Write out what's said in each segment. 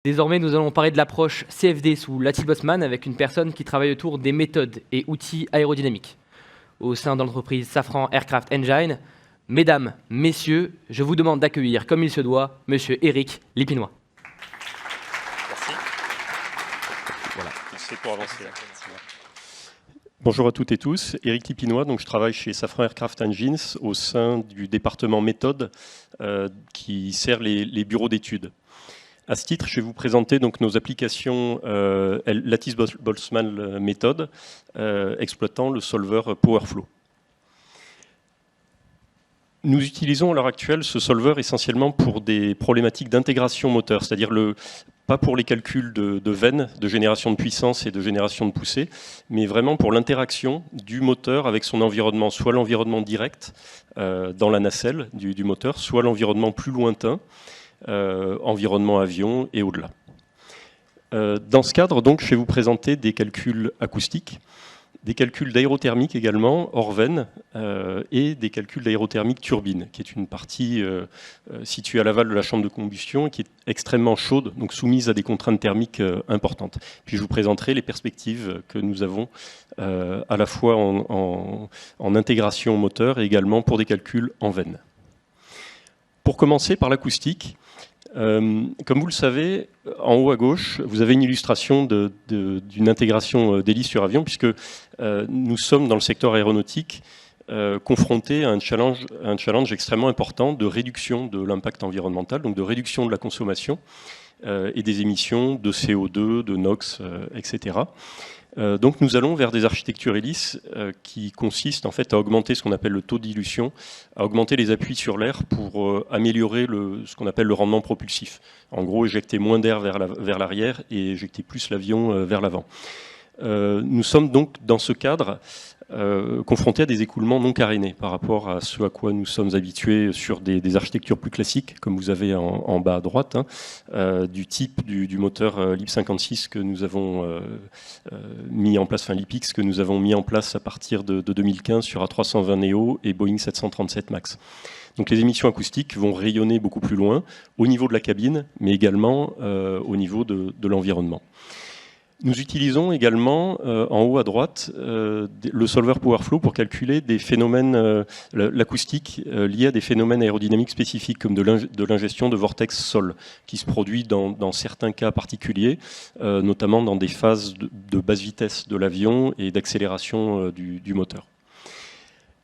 Désormais, nous allons parler de l'approche CFD sous Lattice Boltzmann avec une personne qui travaille autour des méthodes et outils aérodynamiques. Au sein de l'entreprise Safran Aircraft Engine, mesdames, messieurs, je vous demande d'accueillir comme il se doit Monsieur Éric Lipinois. Merci. Voilà. C'est pour avancer. Bonjour à toutes et tous, Éric Lipinois, donc je travaille chez Safran Aircraft Engines au sein du département méthode qui sert les bureaux d'études. À ce titre, je vais vous présenter donc nos applications Lattice Boltzmann méthode exploitant le solver PowerFlow. Nous utilisons à l'heure actuelle ce solver essentiellement pour des problématiques d'intégration moteur, c'est-à-dire pas pour les calculs de veine, de génération de puissance et de génération de poussée, mais vraiment pour l'interaction du moteur avec son environnement, soit l'environnement direct dans la nacelle du moteur, soit l'environnement plus lointain, environnement avion et au-delà. Dans ce cadre, donc, je vais vous présenter des calculs acoustiques, des calculs d'aérothermique également, hors veine, et des calculs d'aérothermique turbine, qui est une partie située à l'aval de la chambre de combustion et qui est extrêmement chaude, donc soumise à des contraintes thermiques importantes. Puis je vous présenterai les perspectives que nous avons à la fois en intégration moteur et également pour des calculs en veine. Pour commencer par l'acoustique, comme vous le savez, en haut à gauche, vous avez une illustration d'une intégration d'hélice sur avion, puisque nous sommes dans le secteur aéronautique confrontés à un challenge extrêmement important de réduction de l'impact environnemental, donc de réduction de la consommation et des émissions de CO2, de NOx, etc. Donc nous allons vers des architectures hélices qui consistent en fait à augmenter ce qu'on appelle le taux de dilution, à augmenter les appuis sur l'air pour améliorer ce qu'on appelle le rendement propulsif. En gros, éjecter moins d'air vers l'arrière et éjecter plus l'avion vers l'avant. Nous sommes donc dans ce cadre confrontés à des écoulements non carénés par rapport à ce à quoi nous sommes habitués sur des architectures plus classiques, comme vous avez en bas à droite, du type du moteur LIP 56 que nous avons mis en place, enfin LIPX que nous avons mis en place à partir de 2015 sur A320 Neo et Boeing 737 MAX. Donc les émissions acoustiques vont rayonner beaucoup plus loin, au niveau de la cabine, mais également au niveau de l'environnement. Nous utilisons également en haut à droite le solver PowerFlow pour calculer des phénomènes, l'acoustique liée à des phénomènes aérodynamiques spécifiques comme de l'ingestion de vortex sol qui se produit dans certains cas particuliers, notamment dans des phases de basse vitesse de l'avion et d'accélération du moteur.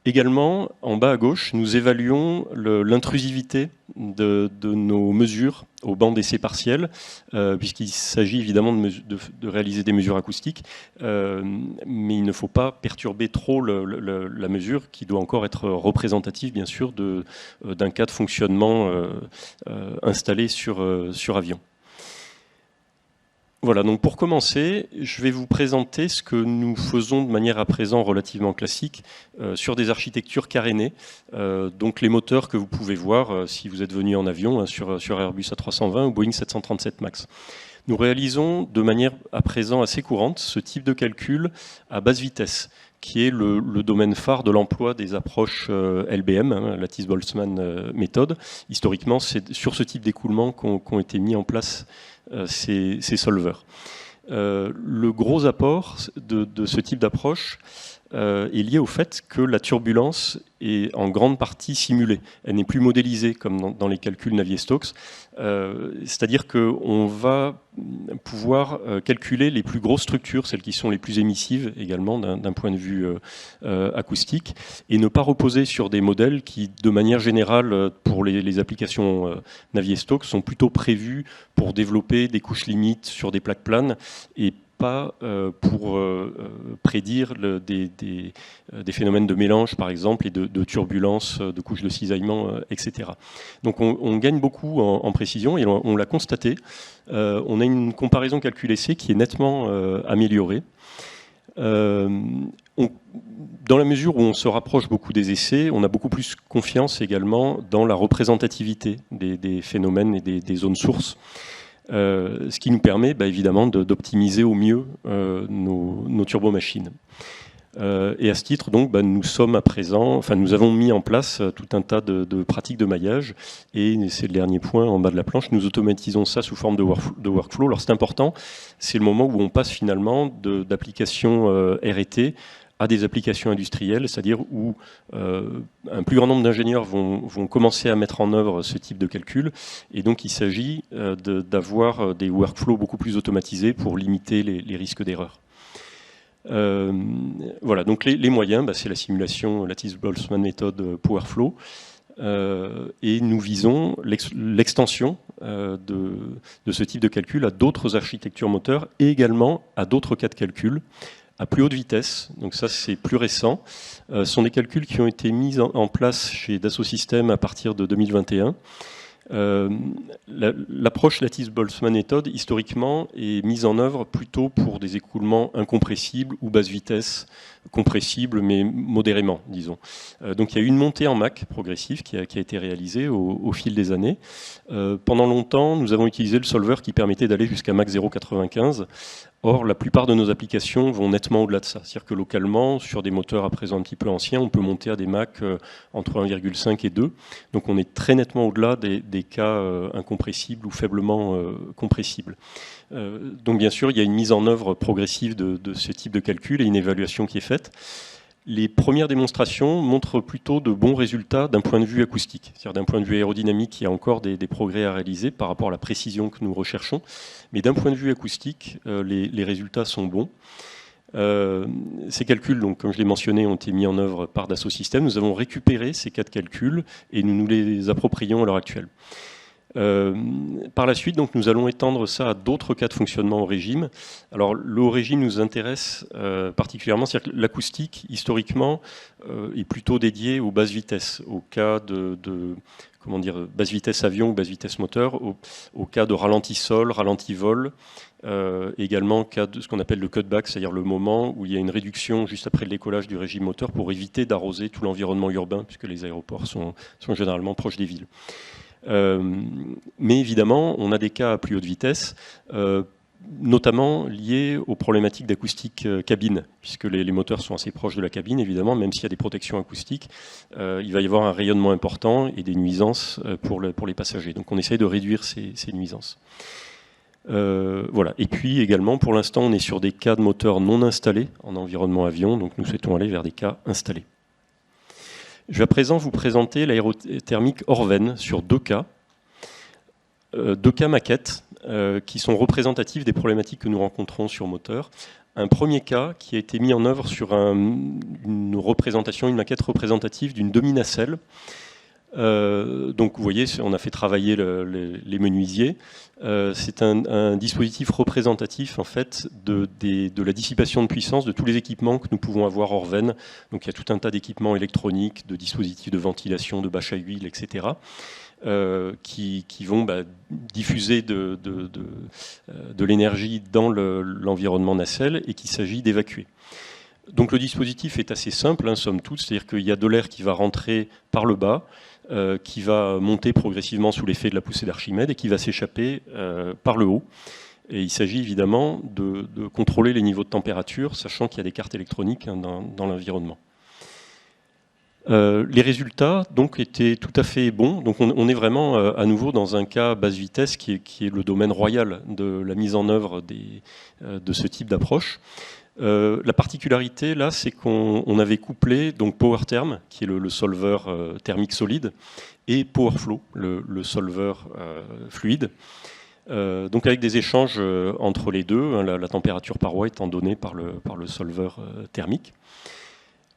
Également, en bas à gauche, nous évaluons l'intrusivité de nos mesures au banc d'essai partiel, puisqu'il s'agit évidemment de réaliser des mesures acoustiques, mais il ne faut pas perturber trop la mesure qui doit encore être représentative, bien sûr, d'un cas de fonctionnement installé sur avion. Voilà, donc pour commencer, je vais vous présenter ce que nous faisons de manière à présent relativement classique sur des architectures carénées, donc les moteurs que vous pouvez voir si vous êtes venu en avion sur Airbus A320 ou Boeing 737 MAX. Nous réalisons de manière à présent assez courante ce type de calcul à basse vitesse, qui est le domaine phare de l'emploi des approches LBM, Lattice Boltzmann méthode. Historiquement, c'est sur ce type d'écoulement qu'ont été mis en place ces solvers. Le gros apport de ce type d'approche est lié au fait que la turbulence est en grande partie simulée. Elle n'est plus modélisée comme dans les calculs Navier-Stokes. C'est-à-dire qu'on va pouvoir calculer les plus grosses structures, celles qui sont les plus émissives également d'un point de vue acoustique, et ne pas reposer sur des modèles qui, de manière générale, pour les applications Navier-Stokes, sont plutôt prévus pour développer des couches limites sur des plaques planes et pas pour prédire des phénomènes de mélange, par exemple, et de turbulence, de couches de cisaillement, etc. Donc on gagne beaucoup en précision, et on l'a constaté. On a une comparaison calcul-essai qui est nettement améliorée. Dans la mesure où on se rapproche beaucoup des essais, on a beaucoup plus confiance également dans la représentativité des phénomènes et des zones sources. Ce qui nous permet évidemment d'optimiser au mieux nos turbomachines. Et à ce titre, donc, nous sommes à présent, enfin, nous avons mis en place tout un tas de pratiques de maillage. Et c'est le dernier point en bas de la planche. Nous automatisons ça sous forme de workflow. Alors, c'est important. C'est le moment où on passe finalement d'applications R&T à des applications industrielles, c'est-à-dire où un plus grand nombre d'ingénieurs vont commencer à mettre en œuvre ce type de calcul. Et donc, il s'agit d'avoir des workflows beaucoup plus automatisés pour limiter les risques d'erreur. Voilà, donc les moyens, c'est la simulation Lattice-Boltzmann méthode PowerFlow, et nous visons l'extension de ce type de calcul à d'autres architectures moteurs et également à d'autres cas de calcul à plus haute vitesse. Donc ça, c'est plus récent. Ce sont des calculs qui ont été mis en place chez Dassault Systèmes à partir de 2021. L'approche Lattice-Boltzmann méthode, historiquement, est mise en œuvre plutôt pour des écoulements incompressibles ou basse vitesse, compressibles, mais modérément, disons. Donc il y a eu une montée en Mach progressive qui a été réalisée au fil des années. Pendant longtemps, nous avons utilisé le solver qui permettait d'aller jusqu'à Mach 0,95. Or, la plupart de nos applications vont nettement au-delà de ça. C'est-à-dire que localement, sur des moteurs à présent un petit peu anciens, on peut monter à des Mach entre 1,5 et 2. Donc on est très nettement au-delà des cas incompressibles ou faiblement compressibles. Donc bien sûr, il y a une mise en œuvre progressive de ce type de calcul et une évaluation qui est faite. Les premières démonstrations montrent plutôt de bons résultats d'un point de vue acoustique. C'est-à-dire d'un point de vue aérodynamique, il y a encore des progrès à réaliser par rapport à la précision que nous recherchons. Mais d'un point de vue acoustique, les résultats sont bons. Ces calculs, donc, comme je l'ai mentionné, ont été mis en œuvre par Dassault Systèmes. Nous avons récupéré ces cas de calcul et nous nous les approprions à l'heure actuelle. Par la suite, donc, nous allons étendre ça à d'autres cas de fonctionnement au régime. Alors, le haut régime nous intéresse particulièrement, c'est-à-dire que l'acoustique, historiquement, est plutôt dédié aux basses vitesses, au cas de comment dire, basse vitesse avion ou basse vitesse moteur, au cas de ralenti-sol, ralenti-vol, également au cas de ce qu'on appelle le cutback, c'est-à-dire le moment où il y a une réduction juste après le décollage du régime moteur pour éviter d'arroser tout l'environnement urbain, puisque les aéroports sont généralement proches des villes. Mais évidemment, on a des cas à plus haute vitesse, notamment liés aux problématiques d'acoustique cabine, puisque les moteurs sont assez proches de la cabine, évidemment, même s'il y a des protections acoustiques, il va y avoir un rayonnement important et des nuisances pour les passagers. Donc on essaye de réduire ces nuisances. Voilà. Et puis également, pour l'instant, on est sur des cas de moteurs non installés en environnement avion, donc nous souhaitons aller vers des cas installés. Je vais à présent vous présenter l'aérothermique Orven sur deux cas maquettes qui sont représentatifs des problématiques que nous rencontrons sur moteur. Un premier cas qui a été mis en œuvre sur une maquette représentative d'une demi-nacelle. Donc vous voyez, on a fait travailler les menuisiers. C'est un dispositif représentatif en fait de la dissipation de puissance de tous les équipements que nous pouvons avoir Orven. Donc il y a tout un tas d'équipements électroniques, de dispositifs de ventilation, de bâche à huile, etc. Qui vont diffuser de l'énergie dans l'environnement nacelle et qu'il s'agit d'évacuer. Donc le dispositif est assez simple, somme toute, c'est-à-dire qu'il y a de l'air qui va rentrer par le bas, qui va monter progressivement sous l'effet de la poussée d'Archimède et qui va s'échapper par le haut. Et il s'agit évidemment de contrôler les niveaux de température, sachant qu'il y a des cartes électroniques dans l'environnement. Les résultats donc étaient tout à fait bons. Donc on est vraiment à nouveau dans un cas basse vitesse qui est le domaine royal de la mise en œuvre de ce type d'approche. La particularité là, c'est qu'on avait couplé donc PowerTherm, qui est le solver thermique solide, et PowerFlow, le solver fluide. Donc avec des échanges entre les deux, la température paroi étant donnée par le solver thermique.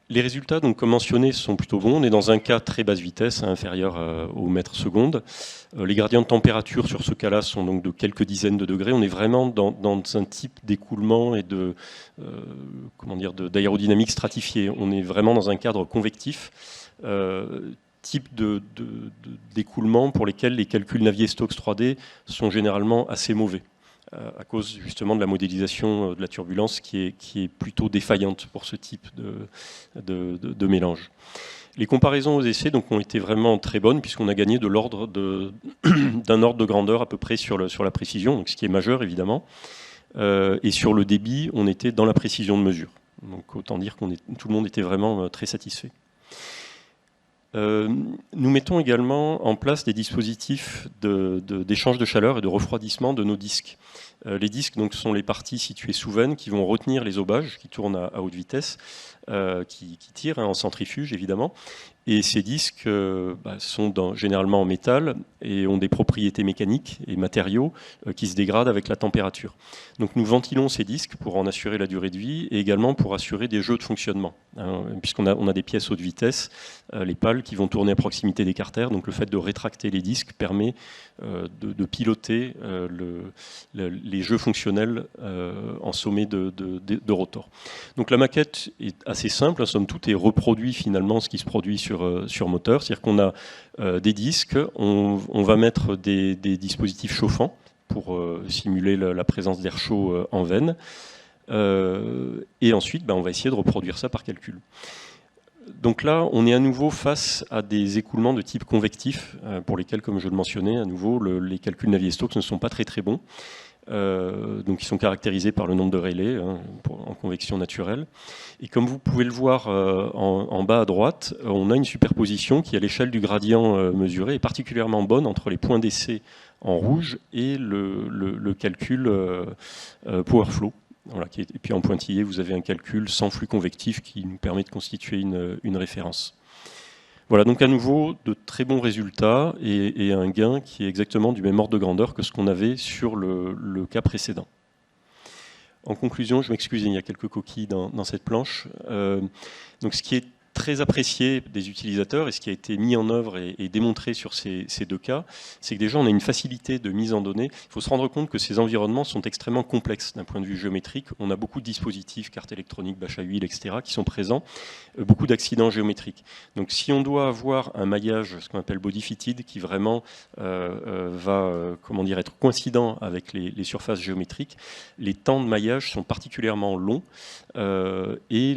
Les résultats, donc, comme mentionné, sont plutôt bons. On est dans un cas très basse vitesse, inférieur au mètre seconde. Les gradients de température sur ce cas-là sont donc de quelques dizaines de degrés. On est vraiment dans un type d'écoulement et d'aérodynamique stratifiée. On est vraiment dans un cadre convectif, type d'écoulement pour lesquels les calculs Navier-Stokes 3D sont généralement assez mauvais, à cause justement de la modélisation de la turbulence qui est plutôt défaillante pour ce type de mélange. Les comparaisons aux essais donc, ont été vraiment très bonnes puisqu'on a gagné d'un ordre de grandeur à peu près sur la précision, donc ce qui est majeur évidemment, et sur le débit on était dans la précision de mesure. Donc autant dire que tout le monde était vraiment très satisfait. Nous mettons également en place des dispositifs d'échange de chaleur et de refroidissement de nos disques. Les disques donc, sont les parties situées sous veine qui vont retenir les aubages qui tournent à haute vitesse, qui tirent en centrifuge évidemment. Et ces disques sont généralement en métal et ont des propriétés mécaniques et matériaux qui se dégradent avec la température. Donc nous ventilons ces disques pour en assurer la durée de vie et également pour assurer des jeux de fonctionnement. Puisqu'on a des pièces haute vitesse, les pales qui vont tourner à proximité des carters. Donc le fait de rétracter les disques permet de piloter les jeux fonctionnels en sommet de rotor. Donc la maquette est assez simple, somme toute, et reproduit finalement ce qui se produit sur moteur. C'est-à-dire qu'on a des disques, on va mettre des dispositifs chauffants pour simuler la présence d'air chaud en veine. Et ensuite, on va essayer de reproduire ça par calcul. Donc là, on est à nouveau face à des écoulements de type convectif, pour lesquels, comme je le mentionnais, à nouveau, les calculs Navier-Stokes ne sont pas très bons. Donc ils sont caractérisés par le nombre de Rayleigh en convection naturelle. Et comme vous pouvez le voir en bas à droite, on a une superposition qui, à l'échelle du gradient mesuré, est particulièrement bonne entre les points d'essai en rouge et le calcul PowerFlow. Voilà, et puis en pointillé, vous avez un calcul sans flux convectif qui nous permet de constituer une référence. Voilà, donc à nouveau, de très bons résultats et un gain qui est exactement du même ordre de grandeur que ce qu'on avait sur le cas précédent. En conclusion, je m'excuse, il y a quelques coquilles dans cette planche. Donc ce qui est très apprécié des utilisateurs et ce qui a été mis en œuvre et démontré sur ces deux cas, c'est que déjà on a une facilité de mise en données. Il faut se rendre compte que ces environnements sont extrêmement complexes d'un point de vue géométrique. On a beaucoup de dispositifs, cartes électroniques, bâches à huile, etc. qui sont présents, beaucoup d'accidents géométriques. Donc si on doit avoir un maillage, ce qu'on appelle body fitted, qui vraiment va être coïncident avec les surfaces géométriques, les temps de maillage sont particulièrement longs et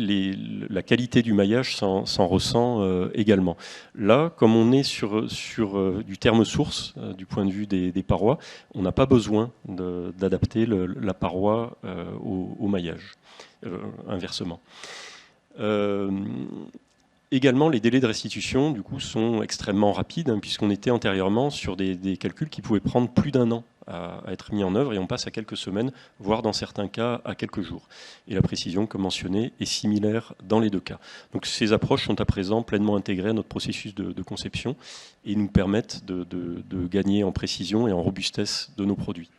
la qualité du maillage s'en ressent également. Là, comme on est sur du terme source, du point de vue des parois, on n'a pas besoin d'adapter la paroi au maillage, inversement. Également, les délais de restitution du coup, sont extrêmement rapides, puisqu'on était antérieurement sur des calculs qui pouvaient prendre plus d'1 an à être mis en œuvre, et on passe à quelques semaines, voire dans certains cas à quelques jours. Et la précision, comme mentionné, est similaire dans les deux cas. Donc ces approches sont à présent pleinement intégrées à notre processus de conception et nous permettent de gagner en précision et en robustesse de nos produits.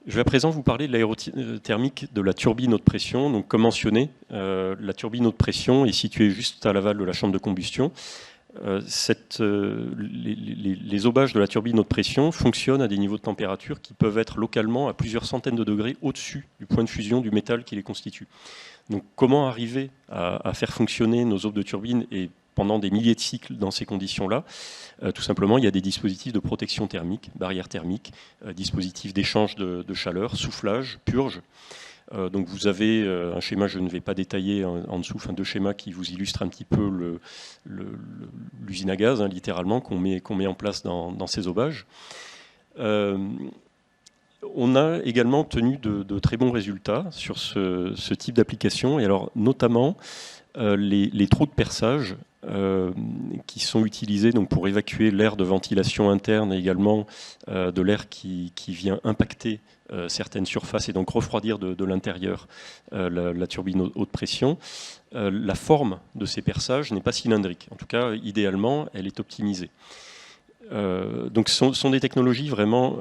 Je vais à présent vous parler de l'aérothermique de la turbine haute pression. Donc, comme mentionné, la turbine haute pression est située juste à l'aval de la chambre de combustion. Les aubages de la turbine haute pression fonctionnent à des niveaux de température qui peuvent être localement à plusieurs centaines de degrés au-dessus du point de fusion du métal qui les constitue. Donc, comment arriver à faire fonctionner nos aubes de turbine et pendant des milliers de cycles dans ces conditions-là? Tout simplement, il y a des dispositifs de protection thermique, barrières thermiques, dispositifs d'échange de chaleur, soufflage, purge. Donc vous avez un schéma, je ne vais pas détailler en dessous, deux schémas qui vous illustrent un petit peu l'usine à gaz, littéralement, qu'on met en place dans ces aubages. On a également obtenu de très bons résultats sur ce type d'application, et alors notamment les trous de perçage qui sont utilisés donc, pour évacuer l'air de ventilation interne et également de l'air qui vient impacter certaines surfaces et donc refroidir de l'intérieur la turbine haute pression. La forme de ces perçages n'est pas cylindrique. En tout cas, idéalement, elle est optimisée. Donc ce sont des technologies vraiment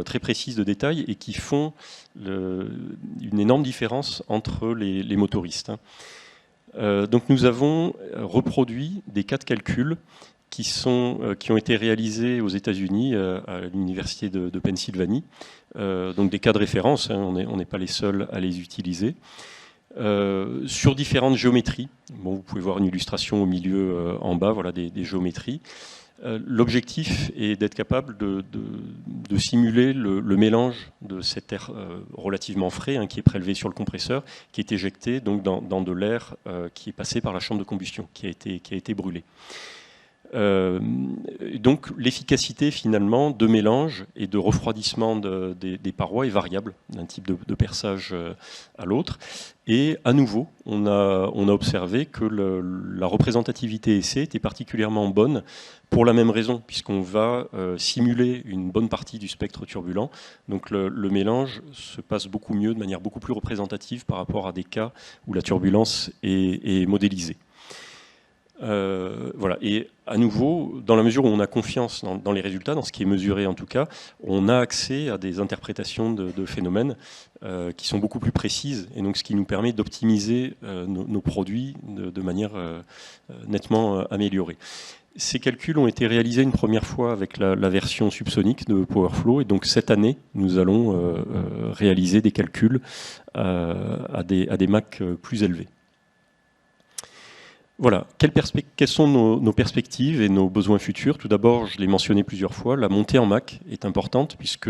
très précises de détail et qui font une énorme différence entre les motoristes. Donc nous avons reproduit des cas de calcul qui ont été réalisés aux États-Unis à l'université de Pennsylvanie. Donc des cas de référence, on n'est pas les seuls à les utiliser. Sur différentes géométries. Bon, vous pouvez voir une illustration au milieu en bas, voilà des géométries. L'objectif est d'être capable de simuler le mélange de cet air relativement frais qui est prélevé sur le compresseur, qui est éjecté donc, dans de l'air qui est passé par la chambre de combustion, qui a été brûlé. Donc l'efficacité finalement de mélange et de refroidissement des parois est variable d'un type de perçage à l'autre. Et à nouveau, on a observé que la représentativité essai était particulièrement bonne pour la même raison, puisqu'on va simuler une bonne partie du spectre turbulent. Donc le mélange se passe beaucoup mieux, de manière beaucoup plus représentative par rapport à des cas où la turbulence est modélisée. Voilà. Et à nouveau, dans la mesure où on a confiance dans les résultats, dans ce qui est mesuré en tout cas, on a accès à des interprétations de phénomènes qui sont beaucoup plus précises, et donc ce qui nous permet d'optimiser nos produits de manière nettement améliorée. Ces calculs ont été réalisés une première fois avec la version subsonique de PowerFlow, et donc cette année, nous allons réaliser des calculs à des Mach plus élevés. Voilà, quelles sont nos perspectives et nos besoins futurs? Tout d'abord, je l'ai mentionné plusieurs fois, la montée en Mach est importante puisque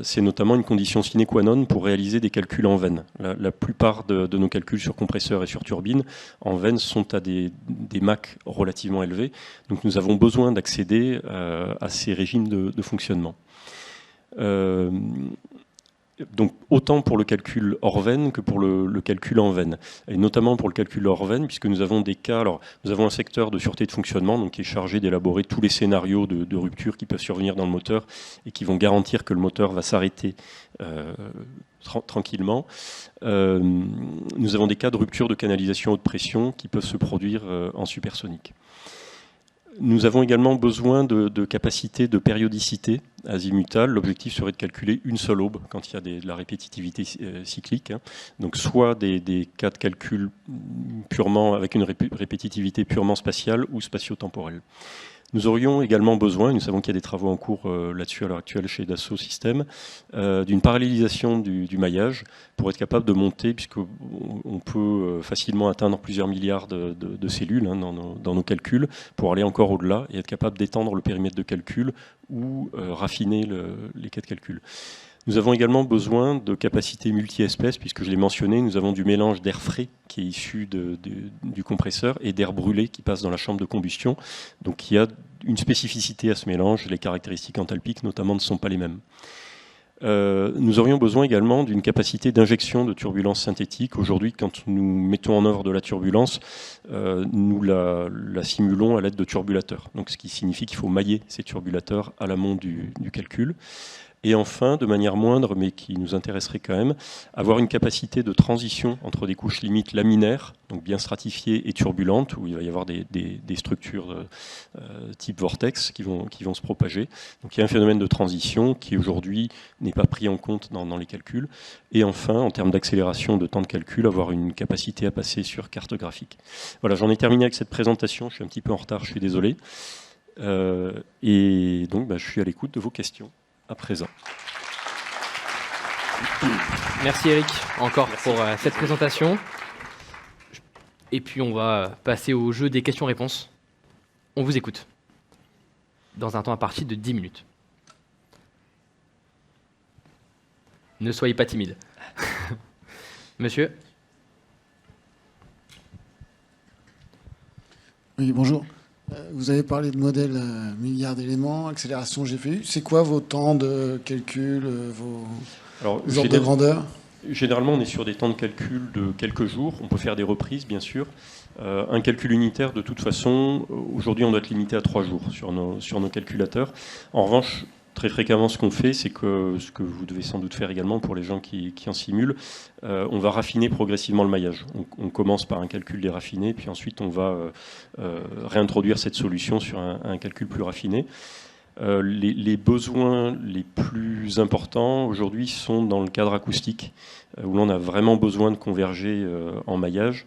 c'est notamment une condition sine qua non pour réaliser des calculs en veine. La plupart de nos calculs sur compresseur et sur turbine en veine sont à des Mach relativement élevés. Donc nous avons besoin d'accéder à ces régimes de fonctionnement. Donc autant pour le calcul hors veine que pour le calcul en veine, et notamment pour le calcul hors veine, puisque nous avons des cas. Alors nous avons un secteur de sûreté de fonctionnement, donc qui est chargé d'élaborer tous les scénarios de rupture qui peuvent survenir dans le moteur et qui vont garantir que le moteur va s'arrêter tranquillement. Nous avons des cas de rupture de canalisation haute pression qui peuvent se produire en supersonique. Nous avons également besoin de capacités de périodicité azimutale. L'objectif serait de calculer une seule aube quand il y a de la répétitivité cyclique. Donc soit des cas de calcul purement avec une répétitivité purement spatiale ou spatio-temporelle. Nous aurions également besoin, et nous savons qu'il y a des travaux en cours là-dessus à l'heure actuelle chez Dassault Systèmes, d'une parallélisation du maillage pour être capable de monter, puisqu'on peut facilement atteindre plusieurs milliards de cellules dans nos calculs, pour aller encore au-delà et être capable d'étendre le périmètre de calcul ou raffiner les cas de calcul. Nous avons également besoin de capacités multi-espèces, puisque je l'ai mentionné, nous avons du mélange d'air frais qui est issu du compresseur et d'air brûlé qui passe dans la chambre de combustion. Donc il y a une spécificité à ce mélange, les caractéristiques enthalpiques notamment ne sont pas les mêmes. Nous aurions besoin également d'une capacité d'injection de turbulence synthétique. Aujourd'hui, quand nous mettons en œuvre de la turbulence, nous la simulons à l'aide de turbulateurs. Donc, ce qui signifie qu'il faut mailler ces turbulateurs à l'amont du calcul. Et enfin, de manière moindre, mais qui nous intéresserait quand même, avoir une capacité de transition entre des couches limites laminaires, donc bien stratifiées et turbulentes, où il va y avoir des structures type vortex qui vont se propager. Donc il y a un phénomène de transition qui aujourd'hui n'est pas pris en compte dans les calculs. Et enfin, en termes d'accélération de temps de calcul, avoir une capacité à passer sur carte graphique. Voilà, j'en ai terminé avec cette présentation. Je suis un petit peu en retard, je suis désolé. Et donc, je suis à l'écoute de vos questions à présent. Merci Eric encore pour cette présentation. Et puis on va passer au jeu des questions-réponses. On vous écoute. Dans un temps imparti de 10 minutes. Ne soyez pas timide. Monsieur ? Oui, bonjour. Vous avez parlé de modèles milliards d'éléments, accélération GPU. C'est quoi vos temps de calcul, vos ordres de grandeur? Généralement, on est sur des temps de calcul de quelques jours. On peut faire des reprises, bien sûr. Un calcul unitaire, de toute façon, aujourd'hui, on doit être limité à 3 jours sur nos calculateurs. En revanche, très fréquemment, ce qu'on fait, c'est que ce que vous devez sans doute faire également pour les gens qui en simulent, on va raffiner progressivement le maillage. On commence par un calcul déraffiné, puis ensuite on va réintroduire cette solution sur un calcul plus raffiné. Les besoins les plus importants aujourd'hui sont dans le cadre acoustique, où l'on a vraiment besoin de converger en maillage.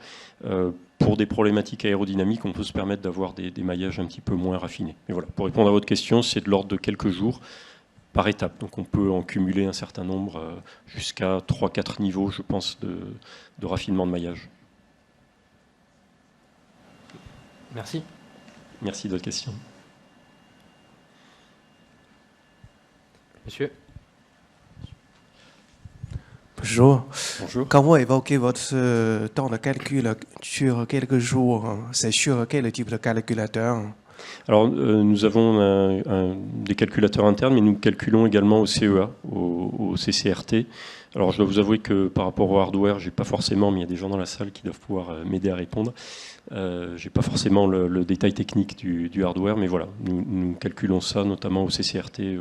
Pour des problématiques aérodynamiques, on peut se permettre d'avoir des maillages un petit peu moins raffinés. Mais voilà, pour répondre à votre question, c'est de l'ordre de quelques jours par étape. Donc on peut en cumuler un certain nombre, jusqu'à 3-4 niveaux, je pense, de raffinement de maillage. Merci. Merci de votre question. Monsieur ? Bonjour. Bonjour. Quand vous évoquez votre temps de calcul sur quelques jours, c'est sur quel type de calculateur? Alors, nous avons des calculateurs internes, mais nous calculons également au CEA, au CCRT. Alors, je dois vous avouer que par rapport au hardware, j'ai pas forcément, mais il y a des gens dans la salle qui doivent pouvoir m'aider à répondre. J'ai pas forcément le détail technique du hardware, mais voilà, nous calculons ça notamment au CCRT,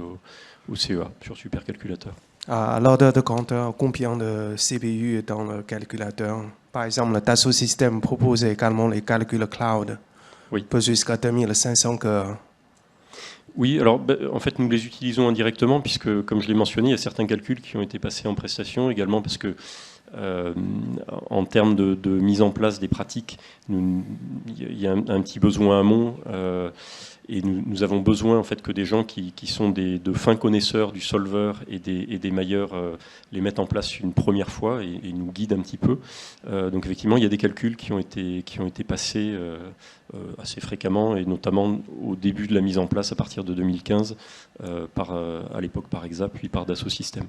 au CEA, sur supercalculateur. À l'ordre de grandeur, combien de CPU dans le calculateur? Par exemple, le Dassault Systèmes propose également les calculs cloud. Oui. Jusqu'à 2500 heures. Oui, alors en fait nous les utilisons indirectement puisque, comme je l'ai mentionné, il y a certains calculs qui ont été passés en prestation également parce que en termes de mise en place des pratiques, il y a un petit besoin amont et nous avons besoin en fait que des gens qui sont de fins connaisseurs du solver et des mailleurs les mettent en place une première fois et nous guident un petit peu. Donc effectivement, il y a des calculs qui ont été passés assez fréquemment et notamment au début de la mise en place à partir de 2015 à l'époque par EXA puis par Dassault Systèmes.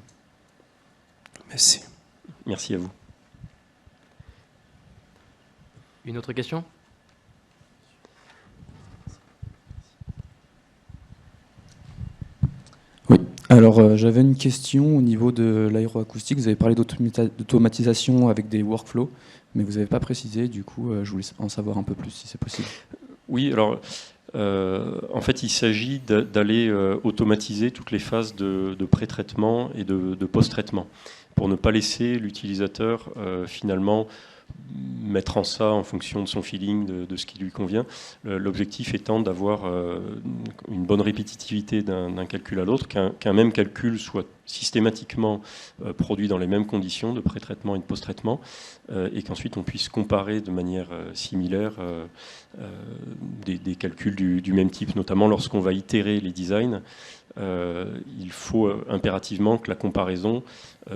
Merci. Merci à vous. Une autre question ? Oui, alors j'avais une question au niveau de l'aéroacoustique. Vous avez parlé d'automatisation avec des workflows, mais vous n'avez pas précisé, du coup je voulais en savoir un peu plus si c'est possible. Oui, alors en fait il s'agit d'aller automatiser toutes les phases de pré-traitement et de post-traitement pour ne pas laisser l'utilisateur finalement mettre en ça en fonction de son feeling, de ce qui lui convient. L'objectif étant d'avoir une bonne répétitivité d'un calcul à l'autre, qu'un même calcul soit systématiquement produit dans les mêmes conditions de pré-traitement et de post-traitement, et qu'ensuite on puisse comparer de manière similaire des calculs du même type, notamment lorsqu'on va itérer les designs. Il faut impérativement que la comparaison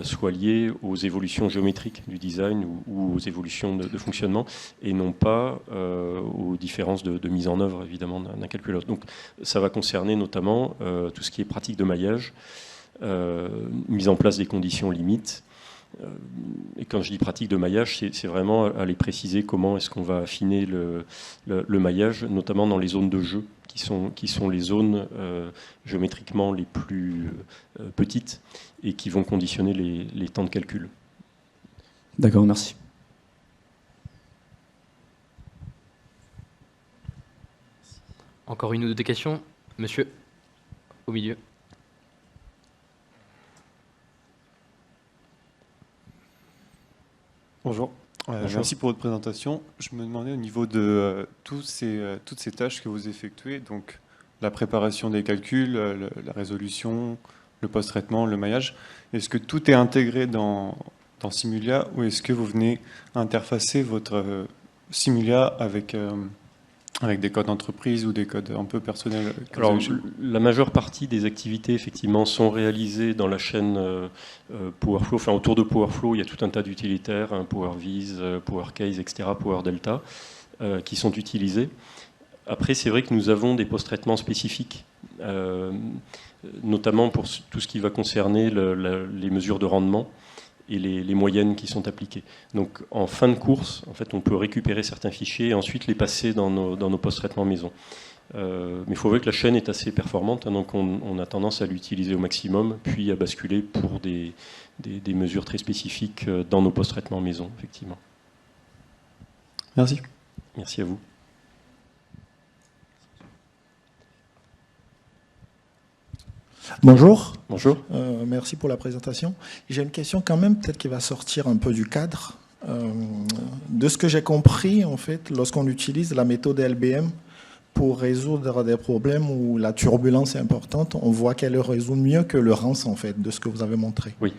soit liée aux évolutions géométriques du design ou aux évolutions de fonctionnement et non pas aux différences de mise en œuvre évidemment d'un calcul à l'autre. Donc ça va concerner notamment tout ce qui est pratique de maillage, mise en place des conditions limites. Et quand je dis pratique de maillage, c'est vraiment aller préciser comment est-ce qu'on va affiner le maillage, notamment dans les zones de jeu, qui sont les zones géométriquement les plus petites et qui vont conditionner les temps de calcul. D'accord, merci. Encore une ou deux questions ? Monsieur, au milieu. Bonjour. Merci pour votre présentation. Je me demandais au niveau de toutes ces tâches que vous effectuez, donc la préparation des calculs, la résolution, le post-traitement, le maillage, est-ce que tout est intégré dans Simulia ou est-ce que vous venez interfacer votre Simulia avec des codes d'entreprise ou des codes un peu personnels? Alors, la majeure partie des activités, effectivement, sont réalisées dans la chaîne PowerFlow. Enfin, autour de PowerFlow, il y a tout un tas d'utilitaires, PowerVis, PowerCase, etc., PowerDelta, qui sont utilisés. Après, c'est vrai que nous avons des post-traitements spécifiques, notamment pour tout ce qui va concerner les mesures de rendement et les moyennes qui sont appliquées. Donc en fin de course, en fait, on peut récupérer certains fichiers et ensuite les passer dans nos post-traitements maison. Mais il faut voir que la chaîne est assez performante, hein, donc on a tendance à l'utiliser au maximum, puis à basculer pour des mesures très spécifiques dans nos post-traitements maison, effectivement. Merci. Merci à vous. Bonjour. Bonjour. Merci pour la présentation. J'ai une question quand même, peut-être qui va sortir un peu du cadre. De ce que j'ai compris, en fait, lorsqu'on utilise la méthode LBM pour résoudre des problèmes où la turbulence est importante, on voit qu'elle résout mieux que le RANS, en fait, de ce que vous avez montré. Oui.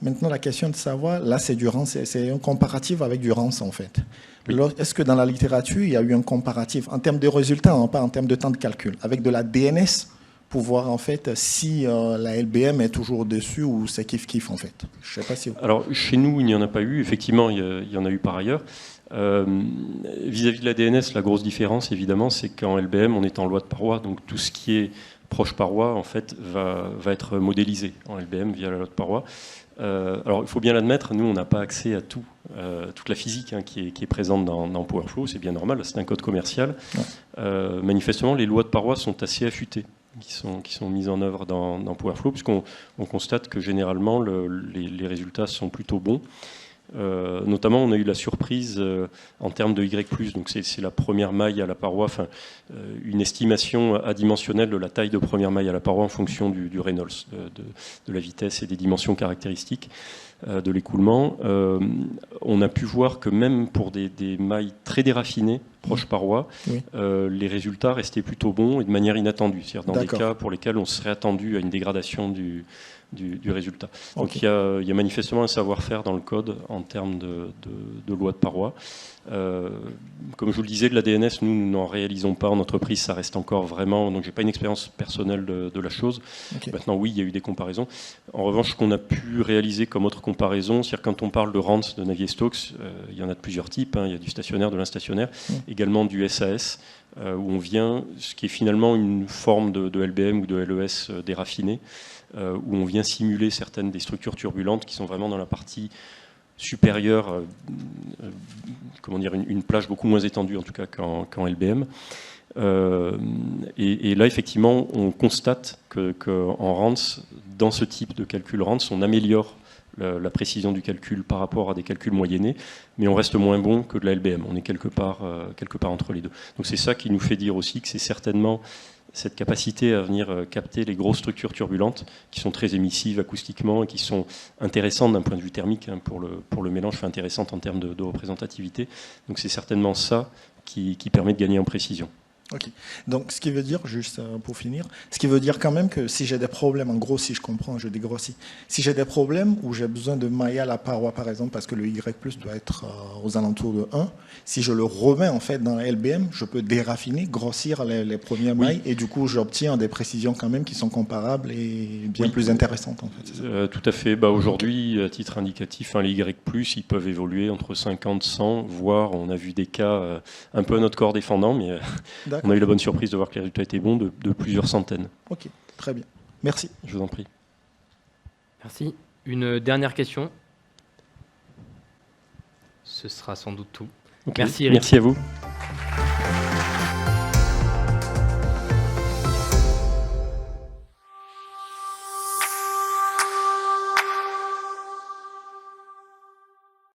Maintenant, la question de savoir, là, c'est du RANS, c'est un comparatif avec du RANS, en fait. Oui. Est-ce que dans la littérature, il y a eu un comparatif, en termes de résultats, hein, pas en termes de temps de calcul, avec de la DNS pour voir en fait si la LBM est toujours dessus ou c'est kiff-kiff en fait. Je sais pas si vous... Alors chez nous, il n'y en a pas eu. Effectivement, il y en a eu par ailleurs. Vis-à-vis de la DNS, la grosse différence, évidemment, c'est qu'en LBM, on est en loi de paroi. Donc tout ce qui est proche paroi en fait, va être modélisé en LBM via la lotte paroi. Alors il faut bien l'admettre, nous on n'a pas accès à toute la physique qui est présente dans PowerFlow, c'est bien normal, c'est un code commercial. Ouais. Manifestement, les lois de paroi sont assez affûtées, qui sont mises en œuvre dans PowerFlow, puisqu'on constate que généralement les résultats sont plutôt bons. Notamment, on a eu la surprise en termes de Y+, donc c'est la première maille à la paroi, une estimation adimensionnelle de la taille de première maille à la paroi en fonction du Reynolds, de la vitesse et des dimensions caractéristiques de l'écoulement. On a pu voir que même pour des mailles très déraffinées, proche paroi, oui. Les résultats restaient plutôt bons et de manière inattendue, c'est-à-dire dans des cas pour lesquels on serait attendu à une dégradation du résultat. Donc il y a manifestement un savoir-faire dans le code en termes de loi de paroi. Comme je vous le disais, de la DNS, nous n'en réalisons pas en entreprise, ça reste encore vraiment... Donc je n'ai pas une expérience personnelle de la chose. Maintenant, oui, il y a eu des comparaisons. En revanche, ce qu'on a pu réaliser comme autre comparaison, c'est-à-dire quand on parle de RANS, de Navier-Stokes, il y en a de plusieurs types, il y a du stationnaire, de l'instationnaire, également du SAS, où on vient, ce qui est finalement une forme de LBM ou de LES déraffiné, où on vient simuler certaines des structures turbulentes qui sont vraiment dans la partie supérieure, comment dire, une plage beaucoup moins étendue en tout cas qu'en LBM. Et là, effectivement, on constate qu'en RANS, dans ce type de calcul RANS, on améliore la précision du calcul par rapport à des calculs moyennés, mais on reste moins bon que de la LBM. On est quelque part entre les deux. Donc c'est ça qui nous fait dire aussi que c'est certainement cette capacité à venir capter les grosses structures turbulentes qui sont très émissives acoustiquement et qui sont intéressantes d'un point de vue thermique pour le mélange, intéressantes en termes de représentativité. Donc c'est certainement ça qui permet de gagner en précision. Ok. Donc, ce qui veut dire, juste pour finir, ce qui veut dire quand même que si j'ai des problèmes, en gros, si je comprends, je dégrossis, si j'ai des problèmes où j'ai besoin de mailler à la paroi, par exemple, parce que le Y+ doit être aux alentours de 1, si je le remets en fait dans la LBM, je peux déraffiner, grossir les premières mailles, et du coup, j'obtiens des précisions quand même qui sont comparables et bien plus intéressantes, en fait. Tout à fait. Aujourd'hui, à titre indicatif, les Y+, ils peuvent évoluer entre 50, 100, voire on a vu des cas un peu à notre corps défendant, mais... On a eu la bonne surprise de voir que les résultats étaient bons de plusieurs centaines. Ok, très bien. Merci. Je vous en prie. Merci. Une dernière question. Ce sera sans doute tout. Okay. Merci Eric. Merci à vous.